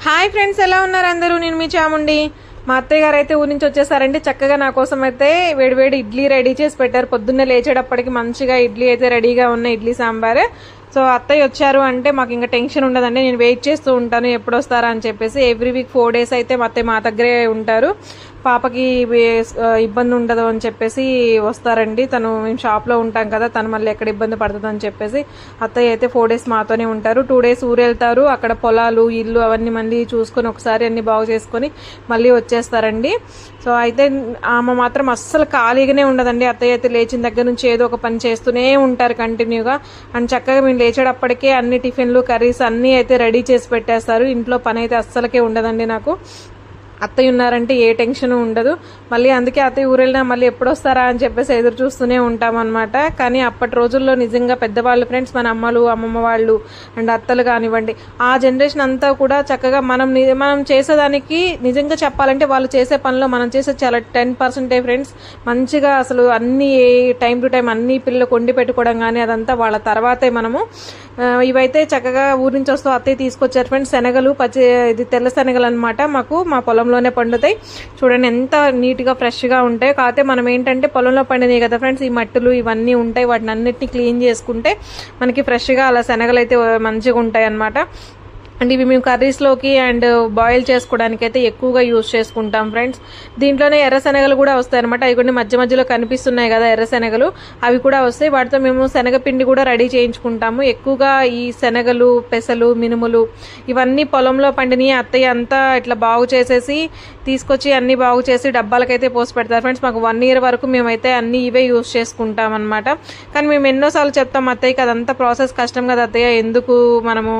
Hi friends, ఎలా ఉన్నారు అందరూ? నేను మీ చాముండి. మా అత్తయ్య గారు అయితే ఊరి నుంచి వచ్చేసారండి. చక్కగా నా కోసం అయితే వేడివేడి ఇడ్లీ రెడీ చేసి పెట్టారు. పొద్దున్నే లేచేటప్పటికి మంచిగా ఇడ్లీ అయితే రెడీగా ఉన్నాయి, ఇడ్లీ సాంబార్. సో అత్తయ్య వచ్చారు అంటే మాకు ఇంకా టెన్షన్ ఉండదండి. నేను వెయిట్ చేస్తూ ఉంటాను ఎప్పుడు వస్తారా అని చెప్పేసి. ఎవ్రీ వీక్ 4 days అయితే మా అత్తయ్య మా దగ్గరే ఉంటారు. పాపకి ఇబ్బంది ఉండదు అని చెప్పేసి వస్తారండి. మేము షాప్లో ఉంటాం కదా, తను మళ్ళీ ఎక్కడ ఇబ్బంది పడుతుంది అని చెప్పేసి అత్తయ్య అయితే 4 days మాతోనే ఉంటారు. 2 days ఊరు వెళ్తారు. అక్కడ పొలాలు, ఇల్లు అవన్నీ మళ్ళీ చూసుకొని ఒకసారి అన్ని బాగు చేసుకొని మళ్ళీ వచ్చేస్తారండి. సో అయితే ఆమె మాత్రం అస్సలు ఖాళీగానే ఉండదండి. అత్తయ్య అయితే లేచిన దగ్గర నుంచి ఏదో ఒక పని చేస్తూనే ఉంటారు కంటిన్యూగా. అండ్ చక్కగా మేము లేచేటప్పటికే అన్ని టిఫిన్లు, కర్రీస్ అన్నీ అయితే రెడీ చేసి పెట్టేస్తారు. ఇంట్లో పని అయితే అస్సలకే ఉండదండి నాకు. అత్తయ్య ఉన్నారంటే ఏ టెన్షన్ ఉండదు. మళ్ళీ అందుకే అత్తయ్య ఊరు వెళ్ళినా మళ్ళీ ఎప్పుడు వస్తారా అని చెప్పేసి ఎదురు చూస్తూనే ఉంటామన్నమాట. కానీ అప్పటి రోజుల్లో నిజంగా పెద్దవాళ్ళు ఫ్రెండ్స్, మన అమ్మలు, అమ్మమ్మ వాళ్ళు అండ్ అత్తలు కానివ్వండి, ఆ జనరేషన్ అంతా కూడా చక్కగా మనం చేసేదానికి నిజంగా చెప్పాలంటే వాళ్ళు చేసే పనిలో మనం చేసే చాలా 10% ఫ్రెండ్స్. మంచిగా అసలు అన్ని టైం టు టైం అన్ని పిల్లలకు వండి పెట్టుకోవడం కానీ అదంతా వాళ్ళ తర్వాతే మనము. ఇవైతే చక్కగా ఊరి నుంచి వస్తూ అత్తయ్య తీసుకొచ్చారు ఫ్రెండ్స్. శనగలు, ఇది తెల్ల శనగలు అనమాట. మా పొలంలోనే పండుతాయి. చూడండి ఎంత నీట్గా ఫ్రెష్గా ఉంటాయి. కాకపోతే మనం ఏంటంటే పొలంలో పండినాయి కదా ఫ్రెండ్స్, ఈ మట్టులు ఇవన్నీ ఉంటాయి. వాటిని అన్నిటిని క్లీన్ చేసుకుంటే మనకి ఫ్రెష్గా అలా శనగలు అయితే మంచిగా ఉంటాయి అన్నమాట. అండ్ ఇవి మేము కర్రీస్లోకి అండ్ బాయిల్ చేసుకోవడానికి అయితే ఎక్కువగా యూజ్ చేసుకుంటాం ఫ్రెండ్స్. దీంట్లోనే ఎర్ర శనగలు కూడా వస్తాయి అనమాట. అవి కొన్ని మధ్య మధ్యలో కనిపిస్తున్నాయి కదా ఎర్ర శనగలు, అవి కూడా వస్తాయి. వాటితో మేము శనగపిండి కూడా రెడీ చేయించుకుంటాము. ఎక్కువగా ఈ శనగలు, పెసలు, మినుములు ఇవన్నీ పొలంలో పండినవి అత్తయ్య అంతా ఇట్లా బాగు చేసేసి తీసుకొచ్చి అన్ని బాగు చేసి డబ్బాలకైతే పోసి పెడతారు ఫ్రెండ్స్. మాకు 1 year వరకు మేమైతే అన్ని ఇవే యూజ్ చేసుకుంటాం అనమాట. కానీ మేము ఎన్నోసార్లు చెప్తాం అత్తయ్యకి, అదంతా ప్రాసెస్ కష్టం కదా అత్తయ్య, ఎందుకు మనము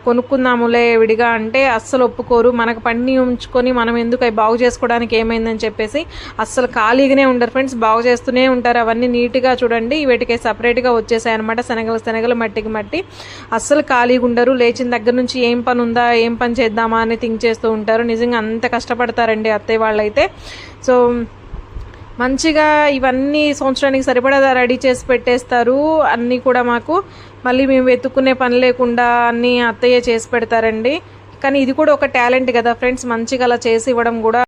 కొనుక్కుందాములే విడిగా అంటే అస్సలు ఒప్పుకోరు. మనకు పండి ఉంచుకొని మనం ఎందుకు అవి బాగు చేసుకోవడానికి ఏమైందని చెప్పేసి అస్సలు ఖాళీగానే ఉండరు ఫ్రెండ్స్. బాగు చేస్తూనే ఉంటారు. అవన్నీ నీట్గా చూడండి, వీటికి సపరేట్గా వచ్చేసాయి అనమాట. శనగలు మట్టికి మట్టి. అస్సలు ఖాళీగా ఉండరు. లేచిన దగ్గర నుంచి ఏం పని ఉందా, ఏం పని చేద్దామా అని థింక్ చేస్తూ ఉంటారు. నిజంగా అంత కష్టపడతారండి అత్తయ్య వాళ్ళైతే. సో మంచిగా ఇవన్నీ సంవత్సరానికి సరిపడా రెడీ చేసి పెట్టేస్తారు అన్నీ కూడా మాకు. మళ్ళీ మేము వెతుక్కునే పని లేకుండా అన్నీ అత్తయ్య చేసి పెడతారండి. కానీ ఇది కూడా ఒక టాలెంట్ కదా ఫ్రెండ్స్, మంచిగా అలా చేసి ఇవ్వడం కూడా.